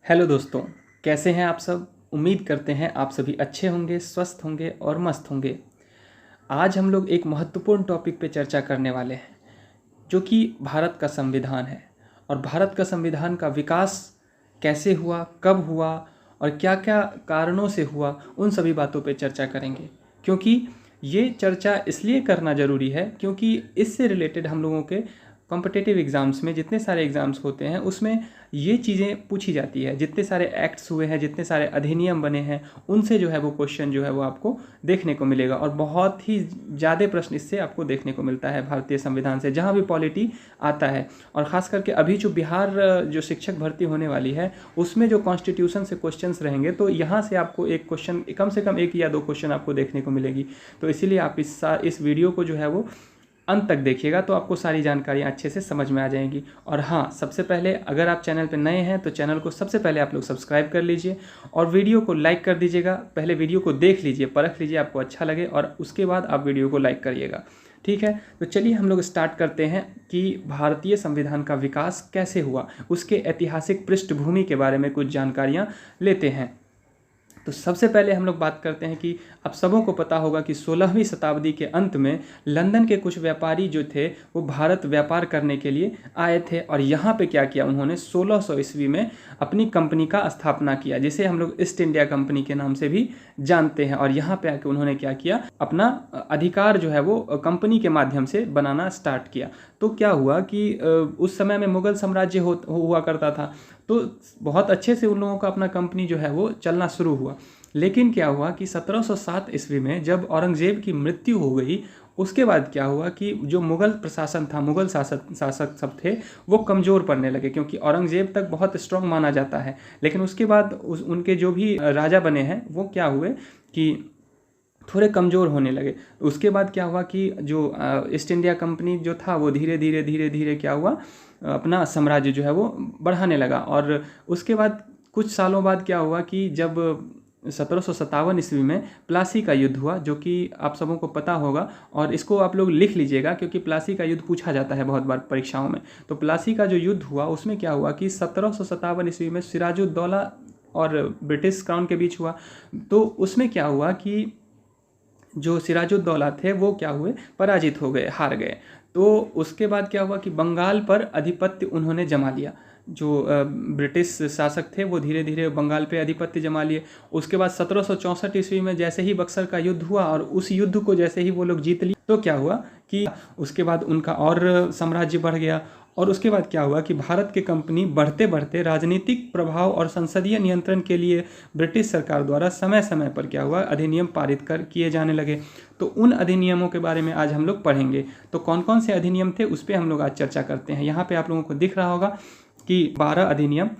Hello दोस्तों, कैसे हैं आप सब। उम्मीद करते हैं आप सभी अच्छे होंगे, स्वस्थ होंगे और मस्त होंगे। आज हम लोग एक महत्वपूर्ण टॉपिक पे चर्चा करने वाले हैं जो कि भारत का संविधान है। और भारत का संविधान का विकास कैसे हुआ, कब हुआ और क्या क्या कारणों से हुआ, उन सभी बातों पे चर्चा करेंगे। क्योंकि ये चर्चा इसलिए करना ज़रूरी है क्योंकि इससे रिलेटेड हम लोगों के कॉम्पिटिटिव एग्ज़ाम्स में जितने सारे एग्ज़ाम्स होते हैं उसमें ये चीज़ें पूछी जाती है। जितने सारे एक्ट्स हुए हैं, जितने सारे अधिनियम बने हैं, उनसे जो है वो क्वेश्चन जो है वो आपको देखने को मिलेगा। और बहुत ही ज़्यादा प्रश्न इससे आपको देखने को मिलता है भारतीय संविधान से, जहाँ भी पॉलिटी आता है। और ख़ास करके अभी जो बिहार जो शिक्षक भर्ती होने वाली है उसमें जो कॉन्स्टिट्यूशन से क्वेश्चंस रहेंगे, तो यहाँ से आपको एक क्वेश्चन, कम से कम एक या दो क्वेश्चन आपको देखने को मिलेगी। तो इसीलिए आप इस वीडियो को जो है वो अंत तक देखिएगा तो आपको सारी जानकारियाँ अच्छे से समझ में आ जाएंगी। और हाँ, सबसे पहले अगर आप चैनल पर नए हैं तो चैनल को सबसे पहले आप लोग सब्सक्राइब कर लीजिए और वीडियो को लाइक कर दीजिएगा। पहले वीडियो को देख लीजिए, परख लीजिए, आपको अच्छा लगे और उसके बाद आप वीडियो को लाइक करिएगा। ठीक है, तो चलिए हम लोग स्टार्ट करते हैं कि भारतीय संविधान का विकास कैसे हुआ, उसके ऐतिहासिक पृष्ठभूमि के बारे में कुछ जानकारियाँ लेते हैं। तो सबसे पहले हम लोग बात करते हैं कि आप सबों को पता होगा कि 16वीं शताब्दी के अंत में लंदन के कुछ व्यापारी जो थे वो भारत व्यापार करने के लिए आए थे। और यहाँ पे क्या किया उन्होंने, 1600 ईस्वी में अपनी कंपनी का स्थापना किया, जिसे हम लोग ईस्ट इंडिया कंपनी के नाम से भी जानते हैं। और यहाँ पे आके उन्होंने क्या किया, अपना अधिकार जो है वो कंपनी के माध्यम से बनाना स्टार्ट किया। तो क्या हुआ कि उस समय में मुगल साम्राज्य हुआ करता था, तो बहुत अच्छे से उन लोगों का अपना कंपनी जो है वो चलना शुरू हुआ। लेकिन क्या हुआ कि 1707 ईस्वी में जब औरंगजेब की मृत्यु हो गई, उसके बाद क्या हुआ कि जो मुगल प्रशासन था, मुगल शासक सब थे, वो कमज़ोर पड़ने लगे। क्योंकि औरंगजेब तक बहुत स्ट्रांग माना जाता है, लेकिन उसके बाद उनके जो भी राजा बने हैं वो क्या हुए कि थोड़े कमज़ोर होने लगे। उसके बाद क्या हुआ कि जो ईस्ट इंडिया कंपनी जो था वो धीरे धीरे क्या हुआ, अपना साम्राज्य जो है वो बढ़ाने लगा। और उसके बाद कुछ सालों बाद क्या हुआ कि जब 1757 ईस्वी में प्लासी का युद्ध हुआ, जो कि आप सबों को पता होगा, और इसको आप लोग लिख लीजिएगा क्योंकि प्लासी का युद्ध पूछा जाता है बहुत बार परीक्षाओं में। तो प्लासी का जो युद्ध हुआ उसमें क्या हुआ कि 1757 ईस्वी में सिराजुद्दौला और ब्रिटिश क्राउन के बीच हुआ। तो उसमें क्या हुआ कि जो सिराजुद्दौला थे वो क्या हुए, पराजित हो गए, हार गए। तो उसके बाद क्या हुआ कि बंगाल पर आधिपत्य उन्होंने जमा लिया। जो ब्रिटिश शासक थे वो धीरे धीरे बंगाल पे आधिपत्य जमा लिए। उसके बाद 1764 ईस्वी में जैसे ही बक्सर का युद्ध हुआ और उस युद्ध को जैसे ही वो लोग जीत लिए, तो क्या हुआ कि उसके बाद उनका और साम्राज्य बढ़ गया। और उसके बाद क्या हुआ कि भारत के कंपनी बढ़ते बढ़ते राजनीतिक प्रभाव और संसदीय नियंत्रण के लिए ब्रिटिश सरकार द्वारा समय समय पर क्या हुआ, अधिनियम पारित कर किए जाने लगे। तो उन अधिनियमों के बारे में आज हम लोग पढ़ेंगे। तो कौन कौन से अधिनियम थे उस पर हम लोग आज चर्चा करते हैं। यहाँ पे आप लोगों को दिख रहा होगा कि 12 अधिनियम,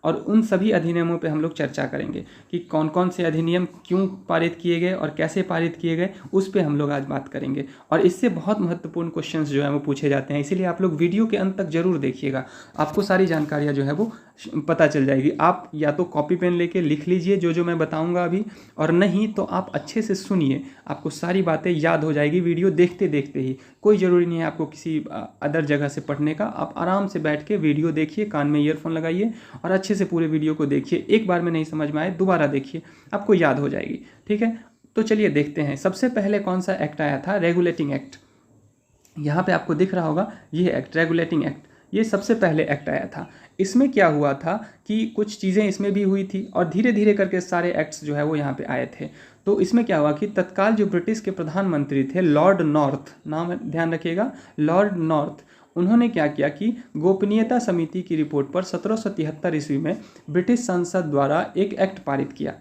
और उन सभी अधिनियमों पे हम लोग चर्चा करेंगे कि कौन कौन से अधिनियम क्यों पारित किए गए और कैसे पारित किए गए, उस पे हम लोग आज बात करेंगे। और इससे बहुत महत्वपूर्ण क्वेश्चंस जो है वो पूछे जाते हैं, इसीलिए आप लोग वीडियो के अंत तक जरूर देखिएगा, आपको सारी जानकारियाँ जो है वो पता चल जाएगी। आप या तो कॉपी पेन लेके लिख लीजिए जो जो मैं बताऊंगा अभी, और नहीं तो आप अच्छे से सुनिए, आपको सारी बातें याद हो जाएगी वीडियो देखते देखते ही। कोई ज़रूरी नहीं है आपको किसी अदर जगह से पढ़ने का, आप आराम से बैठ के वीडियो देखिए, कान में ईयरफोन लगाइए और अच्छे से पूरे वीडियो को देखिए। एक बार में नहीं समझ में आए दोबारा देखिए, आपको याद हो जाएगी। ठीक है, तो चलिए देखते हैं। सबसे पहले कौन सा एक्ट आया था, रेगुलेटिंग एक्ट। यहाँ पे आपको दिख रहा होगा ये एक्ट, रेगुलेटिंग एक्ट, ये सबसे पहले एक्ट आया था। इसमें क्या हुआ था कि कुछ चीज़ें इसमें भी हुई थी और धीरे धीरे करके सारे एक्ट्स जो है वो यहाँ पे आए थे। तो इसमें क्या हुआ कि तत्काल जो ब्रिटिश के प्रधानमंत्री थे, लॉर्ड नॉर्थ, नाम ध्यान रखिएगा, लॉर्ड नॉर्थ, उन्होंने क्या किया कि गोपनीयता समिति की रिपोर्ट पर 1773 ईस्वी में ब्रिटिश संसद द्वारा एक एक्ट पारित किया।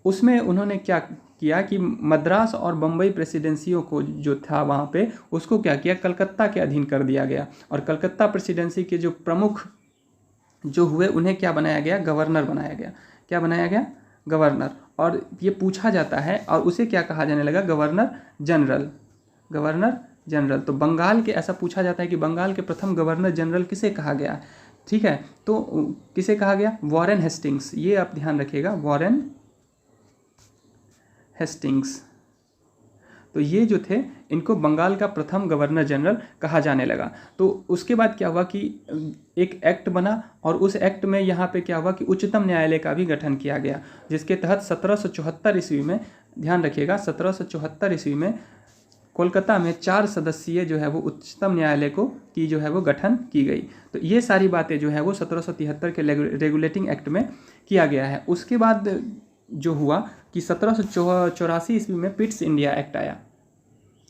उसमें उन्होंने क्या किया कि मद्रास और बम्बई प्रेसिडेंसियों को जो था वहाँ पे, उसको क्या किया, कलकत्ता के अधीन कर दिया गया। और कलकत्ता प्रेसिडेंसी के जो प्रमुख जो हुए उन्हें क्या बनाया गया, गवर्नर बनाया गया। क्या बनाया गया, गवर्नर। और ये पूछा जाता है और उसे क्या कहा जाने लगा, गवर्नर जनरल, गवर्नर जनरल। तो बंगाल के ऐसा पूछा जाता है कि बंगाल के प्रथम गवर्नर जनरल किसे कहा गया। ठीक है, तो किसे कहा गया, वॉरेन हेस्टिंग्स, ये आप ध्यान रखिएगा, वॉरेन हेस्टिंग्स। तो ये जो थे इनको बंगाल का प्रथम गवर्नर जनरल कहा जाने लगा। तो उसके बाद क्या हुआ कि एक एक्ट बना और उस एक्ट में यहाँ पे क्या हुआ कि उच्चतम न्यायालय का भी गठन किया गया, जिसके तहत 1774 ईस्वी में, ध्यान रखिएगा 1774 ईस्वी में कोलकाता में 4 सदस्यीय जो है वो उच्चतम न्यायालय को की जो है वो गठन की गई। तो ये सारी बातें जो है वो 1773 के रेगुलेटिंग एक्ट में किया गया है। उसके बाद जो हुआ कि 1784 ईस्वी में पिट्स इंडिया एक्ट आया।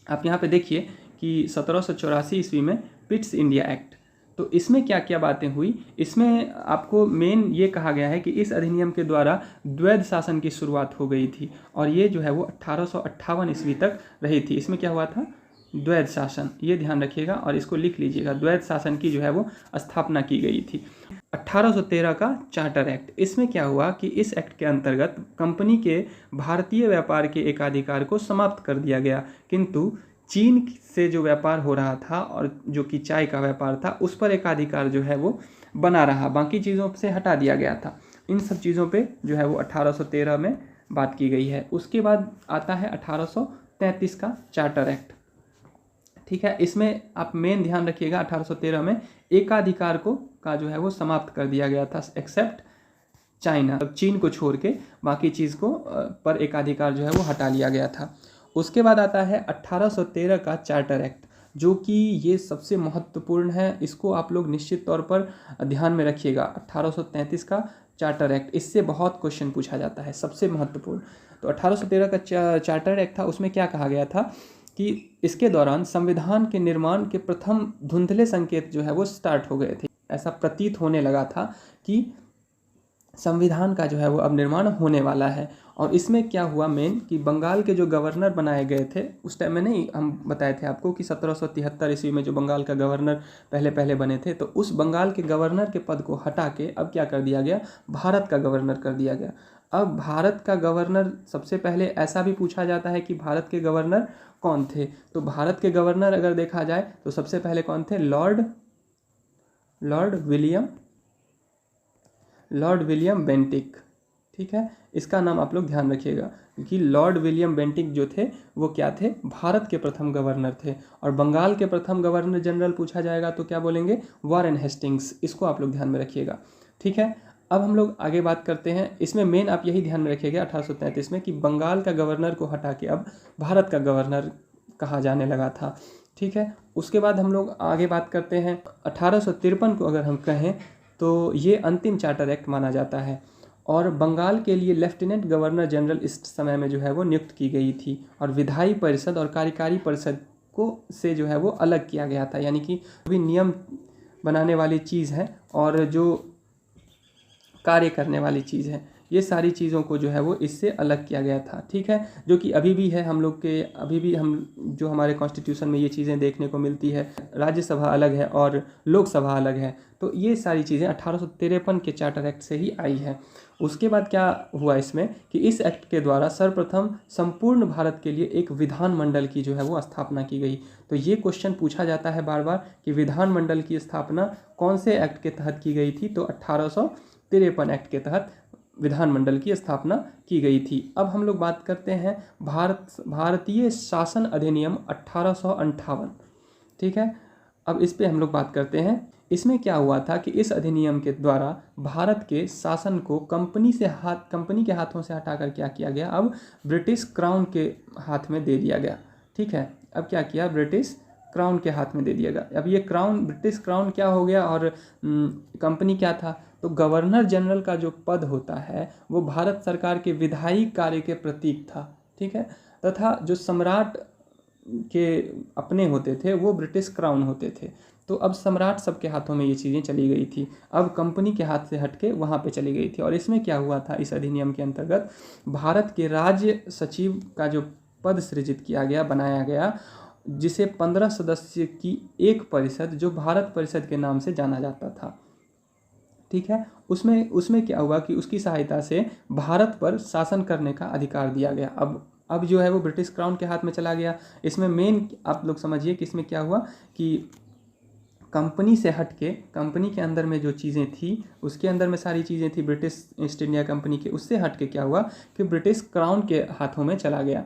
आप यहाँ पे देखिए कि 1784 ईस्वी में पिट्स इंडिया एक्ट, तो इसमें क्या क्या बातें हुई, इसमें आपको मेन ये कहा गया है कि इस अधिनियम के द्वारा द्वैध शासन की शुरुआत हो गई थी और ये जो है वो 1858 ईस्वी तक रही थी। इसमें क्या हुआ था, द्वैध शासन, ये ध्यान रखिएगा और इसको लिख लीजिएगा, द्वैध शासन की जो है वो स्थापना की गई थी। 1813 का चार्टर एक्ट, इसमें क्या हुआ कि इस एक्ट के अंतर्गत कंपनी के भारतीय व्यापार के एकाधिकार को समाप्त कर दिया गया, किंतु चीन से जो व्यापार हो रहा था और जो कि चाय का व्यापार था उस पर एकाधिकार जो है वो बना रहा, बाकी चीज़ों से हटा दिया गया था। इन सब चीज़ों पे जो है वो 1813 में बात की गई है। उसके बाद आता है 1833 का चार्टर एक्ट, ठीक है। इसमें आप मेन ध्यान रखिएगा 1813 में एकाधिकार का जो है वो समाप्त कर दिया गया था, एक्सेप्ट चाइना, चीन को छोड़ के बाकी चीज़ को पर एकाधिकार जो है वो हटा लिया गया था। उसके बाद आता है 1813 का चार्टर एक्ट, जो कि ये सबसे महत्वपूर्ण है, इसको आप लोग निश्चित तौर पर ध्यान में रखिएगा। 1833 का चार्टर एक्ट, इससे बहुत क्वेश्चन पूछा जाता है, सबसे महत्वपूर्ण। तो 1813 का चार्टर एक्ट था, उसमें क्या कहा गया था कि इसके दौरान संविधान के निर्माण के प्रथम धुंधले संकेत जो है वो स्टार्ट हो गए थे। ऐसा प्रतीत होने लगा था कि संविधान का जो है वो अब निर्माण होने वाला है। और इसमें क्या हुआ मेन कि बंगाल के जो गवर्नर बनाए गए थे उस टाइम में, नहीं हम बताए थे आपको कि 1773 ईस्वी में जो बंगाल का गवर्नर पहले बने थे, तो उस बंगाल के गवर्नर के पद को हटा के अब क्या कर दिया गया, भारत का गवर्नर कर दिया गया। अब भारत का गवर्नर, सबसे पहले ऐसा भी पूछा जाता है कि भारत के गवर्नर कौन थे, तो भारत के गवर्नर अगर देखा जाए तो सबसे पहले कौन थे, लॉर्ड विलियम बेंटिक, ठीक है। इसका नाम आप लोग ध्यान रखिएगा क्योंकि लॉर्ड विलियम बेंटिक जो थे वो क्या थे, भारत के प्रथम गवर्नर थे। और बंगाल के प्रथम गवर्नर जनरल पूछा जाएगा तो क्या बोलेंगे, वॉरेन हेस्टिंग्स, इसको आप लोग ध्यान में रखिएगा, ठीक है। अब हम लोग आगे बात करते हैं, इसमें मेन आप यही ध्यान में रखिएगा 1833 में कि बंगाल का गवर्नर को हटा के अब भारत का गवर्नर कहा जाने लगा था, ठीक है। उसके बाद हम लोग आगे बात करते हैं 1853 को अगर हम कहें तो ये अंतिम चार्टर एक्ट माना जाता है और बंगाल के लिए लेफ्टिनेंट गवर्नर जनरल इस समय में जो है वो नियुक्त की गई थी और विधायी परिषद और कार्यकारी परिषद को से जो है वो अलग किया गया था, यानी कि भी नियम बनाने वाली चीज़ है और जो कार्य करने वाली चीज़ है, ये सारी चीज़ों को जो है वो इससे अलग किया गया था, ठीक है। जो कि अभी भी है हम लोग के, अभी भी हम जो हमारे कॉन्स्टिट्यूशन में ये चीज़ें देखने को मिलती है, राज्यसभा अलग है और लोकसभा अलग है। तो ये सारी चीज़ें 1853 के चार्टर एक्ट से ही आई है। उसके बाद क्या हुआ इसमें कि इस एक्ट के द्वारा सर्वप्रथम संपूर्ण भारत के लिए एक विधानमंडल की जो है वो स्थापना की गई। तो ये क्वेश्चन पूछा जाता है बार बार कि विधानमंडल की स्थापना कौन से एक्ट के तहत की गई थी, तो 1853 एक्ट के तहत विधानमंडल की स्थापना की गई थी। अब हम लोग बात करते हैं भारतीय शासन अधिनियम 1858, ठीक है। अब इस पे हम लोग बात करते हैं। इसमें क्या हुआ था कि इस अधिनियम के द्वारा भारत के शासन को कंपनी के हाथों से हटाकर क्या किया गया, अब ब्रिटिश क्राउन के हाथ में दे दिया गया, ठीक है। अब क्या किया, ब्रिटिश क्राउन के हाथ में दे दिया गया। अब ये क्राउन, ब्रिटिश क्राउन क्या हो गया और कंपनी क्या था, तो गवर्नर जनरल का जो पद होता है वो भारत सरकार के विधायी कार्य के प्रतीक था, ठीक है, तथा जो सम्राट के अपने होते थे वो ब्रिटिश क्राउन होते थे। तो अब सम्राट सबके हाथों में ये चीज़ें चली गई थी, अब कंपनी के हाथ से हटके वहाँ पे चली गई थी। और इसमें क्या हुआ था, इस अधिनियम के अंतर्गत भारत के राज्य सचिव का जो पद सृजित किया गया, बनाया गया, जिसे 15 सदस्य की एक परिषद जो भारत परिषद के नाम से जाना जाता था, ठीक है। उसमें क्या हुआ कि उसकी सहायता से भारत पर शासन करने का अधिकार दिया गया। अब जो है वो ब्रिटिश क्राउन के हाथ में चला गया। इसमें मेन आप लोग समझिए कि इसमें क्या हुआ कि कंपनी से हट के, कंपनी के अंदर में जो चीज़ें थी उसके अंदर में सारी चीज़ें थी ब्रिटिश ईस्ट इंडिया कंपनी के, उससे हट के क्या हुआ कि ब्रिटिश क्राउन के हाथों में चला गया।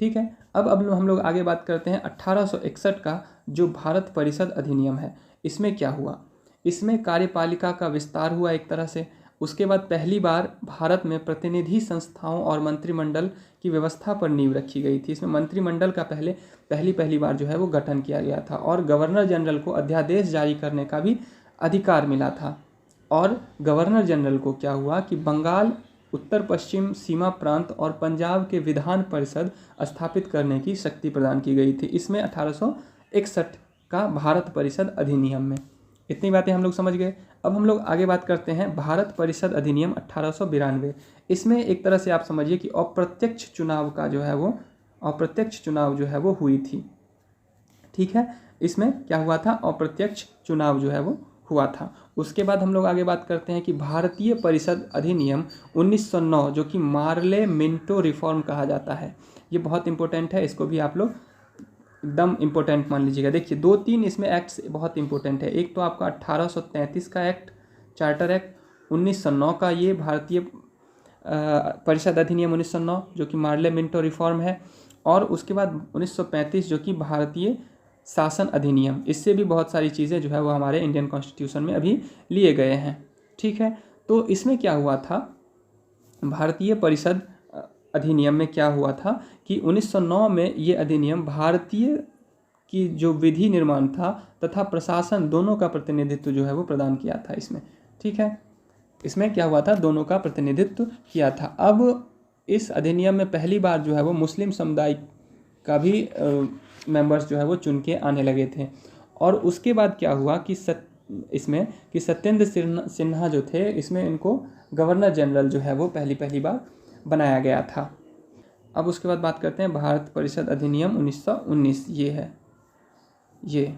ठीक है। अब हम लोग आगे बात करते हैं 1861 का जो भारत परिषद अधिनियम है। इसमें क्या हुआ, इसमें कार्यपालिका का विस्तार हुआ एक तरह से। उसके बाद पहली बार भारत में प्रतिनिधि संस्थाओं और मंत्रिमंडल की व्यवस्था पर नींव रखी गई थी। इसमें मंत्रिमंडल का पहली बार जो है वो गठन किया गया था और गवर्नर जनरल को अध्यादेश जारी करने का भी अधिकार मिला था। और गवर्नर जनरल को क्या हुआ कि बंगाल, उत्तर पश्चिम सीमा प्रांत और पंजाब के विधान परिषद स्थापित करने की शक्ति प्रदान की गई थी। इसमें 1861 का भारत परिषद अधिनियम में। इतनी बातें हम लोग समझ गए। अब हम लोग आगे बात करते हैं भारत परिषद अधिनियम 1892। इसमें एक तरह से आप समझिए कि अप्रत्यक्ष चुनाव जो है वो हुई थी। ठीक है, इसमें क्या हुआ था, अप्रत्यक्ष चुनाव जो है वो हुआ था। उसके बाद हम लोग आगे बात करते हैं कि भारतीय परिषद अधिनियम 1909 जो कि मार्ले मिंटो रिफॉर्म कहा जाता है। ये बहुत इंपॉर्टेंट है, इसको भी आप लोग एकदम इम्पोर्टेंट मान लीजिएगा। देखिए 2-3 इसमें एक्ट्स बहुत इंपॉर्टेंट है। एक तो आपका 1833 का एक्ट, चार्टर एक्ट, 1909 का ये भारतीय परिषद अधिनियम 1909 जो कि मार्ले मिंटो रिफॉर्म है, और उसके बाद 1935 जो कि भारतीय शासन अधिनियम। इससे भी बहुत सारी चीज़ें जो है वो हमारे इंडियन कॉन्स्टिट्यूशन में अभी लिए गए हैं। ठीक है, तो इसमें क्या हुआ था, भारतीय परिषद अधिनियम में क्या हुआ था कि 1909 में ये अधिनियम भारतीय की जो विधि निर्माण था तथा प्रशासन दोनों का प्रतिनिधित्व जो है वो प्रदान किया था इसमें। ठीक है, इसमें क्या हुआ था, दोनों का प्रतिनिधित्व किया था। अब इस अधिनियम में पहली बार जो है वो मुस्लिम समुदाय का भी मेंबर्स जो है वो चुन के आने लगे थे। और उसके बाद क्या हुआ कि इसमें कि सत्येंद्र सिन्हा जो थे, इसमें इनको गवर्नर जनरल जो है वो पहली बार बनाया गया था। अब उसके बाद बात करते हैं भारत परिषद अधिनियम 1919। ये है, ये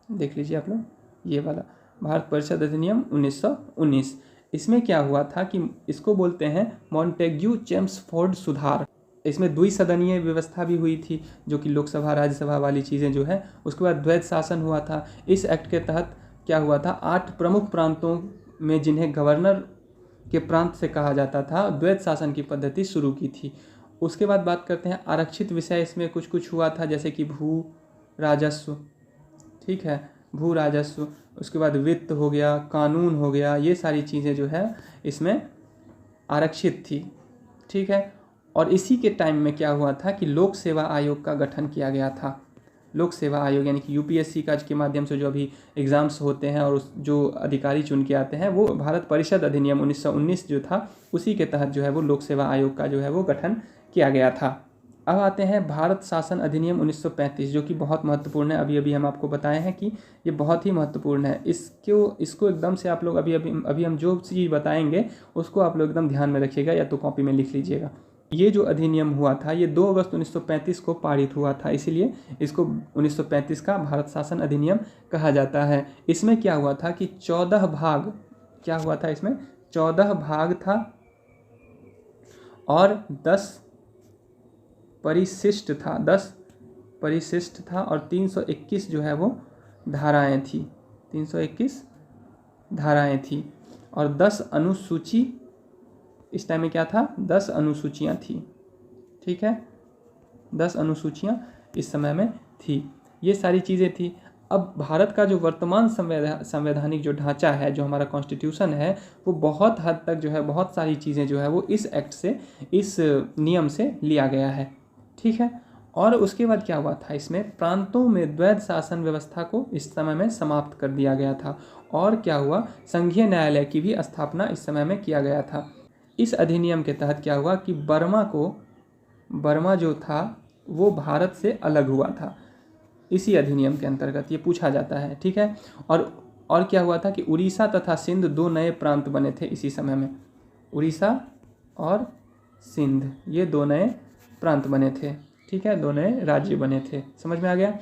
देख लीजिए आप लोग, ये वाला भारत परिषद अधिनियम 1919। इसमें क्या हुआ था कि इसको बोलते हैं मॉन्टेग्यू चेम्सफोर्ड सुधार। इसमें द्विसदनीय व्यवस्था भी हुई थी, जो कि लोकसभा राज्यसभा वाली चीज़ें जो है। उसके बाद द्वैत शासन हुआ था। इस एक्ट के तहत क्या हुआ था, 8 प्रमुख प्रांतों में जिन्हें गवर्नर के प्रांत से कहा जाता था, द्वैत शासन की पद्धति शुरू की थी। उसके बाद बात करते हैं आरक्षित विषय। इसमें कुछ हुआ था, जैसे कि भू राजस्व, ठीक है, भू राजस्व। उसके बाद वित्त हो गया, कानून हो गया, ये सारी चीज़ें जो है इसमें आरक्षित थी। ठीक है, और इसी के टाइम में क्या हुआ था कि लोक सेवा आयोग का गठन किया गया था। लोक सेवा आयोग यानी कि यूपीएससी का के माध्यम से जो अभी एग्ज़ाम्स होते हैं और जो अधिकारी चुन के आते हैं, वो भारत परिषद अधिनियम 1919 जो था उसी के तहत जो है वो लोक सेवा आयोग का जो है वो गठन किया गया था। अब आते हैं भारत शासन अधिनियम 1935 जो कि बहुत महत्वपूर्ण है। अभी हम आपको बताए हैं कि ये बहुत ही महत्वपूर्ण है। इसको एकदम से आप लोग अभी हम जो चीज़ बताएंगे उसको आप लोग एकदम ध्यान में रखिएगा, या तो कॉपी में लिख लीजिएगा। ये जो अधिनियम हुआ था ये 2 अगस्त 1935 को पारित हुआ था, इसीलिए इसको 1935 का भारत शासन अधिनियम कहा जाता है। इसमें क्या हुआ था कि 14 भाग, क्या हुआ था इसमें 14 भाग था और 10 परिशिष्ट था और 321 जो है वो धाराएं थी, 321 धाराएं थी और 10 अनुसूची। इस टाइम में क्या था, 10 अनुसूचियाँ थी। ठीक है, 10 अनुसूचियाँ इस समय में थी। ये सारी चीज़ें थी। अब भारत का जो वर्तमान संवैधानिक जो ढांचा है, जो हमारा कॉन्स्टिट्यूशन है, वो बहुत हद तक जो है बहुत सारी चीज़ें जो है वो इस एक्ट से, इस नियम से लिया गया है। ठीक है, और उसके बाद क्या हुआ था, इसमें प्रांतों में द्वैत शासन व्यवस्था को इस समय में समाप्त कर दिया गया था। और क्या हुआ, संघीय न्यायालय की भी स्थापना इस समय में किया गया था। इस अधिनियम के तहत क्या हुआ कि बर्मा जो था वो भारत से अलग हुआ था। इसी अधिनियम के अंतर्गत ये पूछा जाता है। ठीक है, और क्या हुआ था कि उड़ीसा तथा सिंध 2 नए प्रांत बने थे इसी समय में। उड़ीसा और सिंध ये 2 नए प्रांत बने थे। ठीक है, 2 नए राज्य बने थे। समझ में आ गया।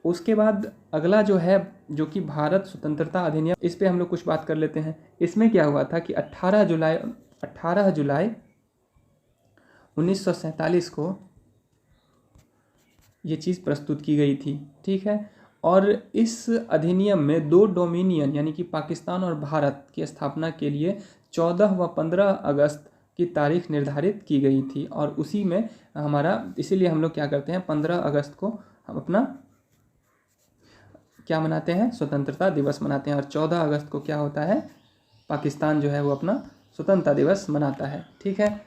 उसके बाद अगला जो है, जो कि भारत स्वतंत्रता अधिनियम, इस पे हम लोग कुछ बात कर लेते हैं। इसमें क्या हुआ था कि 18 जुलाई 1947 को ये चीज़ प्रस्तुत की गई थी। ठीक है, और इस अधिनियम में 2 डोमिनियन यानी कि पाकिस्तान और भारत की स्थापना के लिए 14 व 15 अगस्त की तारीख निर्धारित की गई थी। और उसी में हमारा, इसीलिए हम लोग क्या करते हैं, 15 अगस्त को हम अपना क्या मनाते हैं, स्वतंत्रता दिवस मनाते हैं। और 14 अगस्त को क्या होता है, पाकिस्तान जो है वो अपना स्वतंत्रता दिवस मनाता है। ठीक है,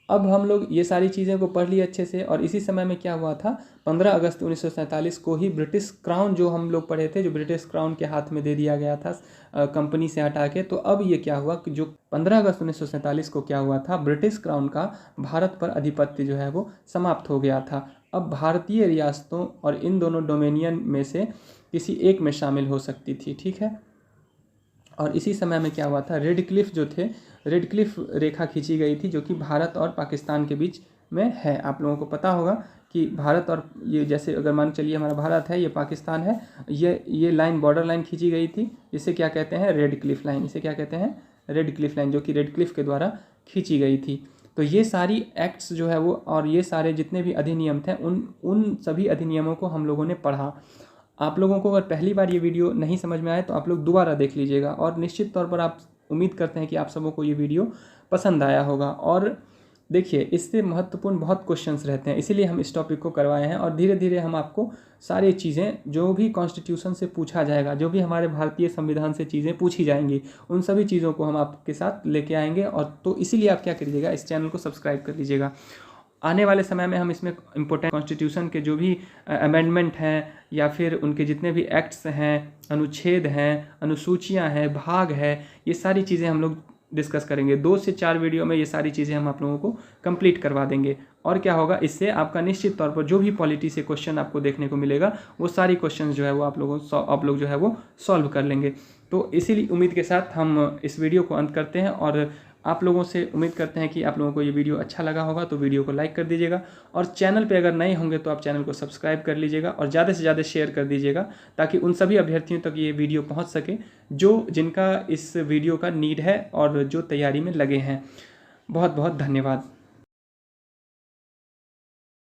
अब हम लोग ये सारी चीज़ें को पढ़ लिए अच्छे से। और इसी समय में क्या हुआ था, 15 अगस्त 1947 को ही ब्रिटिश क्राउन जो हम लोग पढ़े थे, जो ब्रिटिश क्राउन के हाथ में दे दिया गया था कंपनी से हटा के। तो अब ये क्या हुआ कि जो 15 अगस्त 1947 को क्या हुआ था, ब्रिटिश क्राउन का भारत पर अधिपत्य जो है वो समाप्त हो गया था। अब भारतीय रियासतों और इन दोनों डोमेनियन में से किसी एक में शामिल हो सकती थी। ठीक है, और इसी समय में क्या हुआ था, रेड क्लिफ जो थे, रेड क्लिफ रेखा खींची गई थी जो कि भारत और पाकिस्तान के बीच में है। आप लोगों को पता होगा कि भारत और ये, जैसे अगर मान चलिए हमारा भारत है, ये पाकिस्तान है, ये लाइन, बॉर्डर लाइन खींची गई थी, इसे क्या कहते हैं, रेड क्लिफ लाइन। इसे क्या कहते हैं, रेड क्लिफ लाइन, जो कि रेड क्लिफ के द्वारा खींची गई थी। तो ये सारी एक्ट्स जो है वो, और ये सारे जितने भी अधिनियम थे, उन सभी अधिनियमों को हम लोगों ने पढ़ा। आप लोगों को अगर पहली बार ये वीडियो नहीं समझ में आए तो आप लोग दोबारा देख लीजिएगा। और निश्चित तौर पर आप, उम्मीद करते हैं कि आप सबों को ये वीडियो पसंद आया होगा। और देखिए, इससे महत्वपूर्ण बहुत क्वेश्चंस रहते हैं, इसीलिए हम इस टॉपिक को करवाए हैं। और धीरे धीरे हम आपको सारी चीज़ें, जो भी कॉन्स्टिट्यूशन से पूछा जाएगा, जो भी हमारे भारतीय संविधान से चीज़ें पूछी जाएंगी, उन सभी चीज़ों को हम आपके साथ लेके आएंगे। और तो इसीलिए आप क्या करिएगा, इस चैनल को सब्सक्राइब कर लीजिएगा। आने वाले समय में हम इसमें इम्पोर्टेंट कॉन्स्टिट्यूशन के जो भी अमेंडमेंट हैं, या फिर उनके जितने भी एक्ट्स हैं, अनुच्छेद हैं, अनुसूचियां हैं, भाग है, ये सारी चीज़ें हम लोग डिस्कस करेंगे। 2 से 4 वीडियो में ये सारी चीज़ें हम आप लोगों को कंप्लीट करवा देंगे। और क्या होगा, इससे आपका निश्चित तौर पर जो भी पॉलिटी से क्वेश्चन आपको देखने को मिलेगा, वो सारी क्वेश्चन जो है वो आप लोग जो है वो सॉल्व कर लेंगे। तो इसीलिए उम्मीद के साथ हम इस वीडियो को अंत करते हैं। और आप लोगों से उम्मीद करते हैं कि आप लोगों को ये वीडियो अच्छा लगा होगा, तो वीडियो को लाइक कर दीजिएगा। और चैनल पे अगर नए होंगे तो आप चैनल को सब्सक्राइब कर लीजिएगा, और ज़्यादा से ज़्यादा शेयर कर दीजिएगा, ताकि उन सभी अभ्यर्थियों तक ये वीडियो पहुंच सके जिनका इस वीडियो का नीड है और जो तैयारी में लगे हैं। बहुत बहुत धन्यवाद।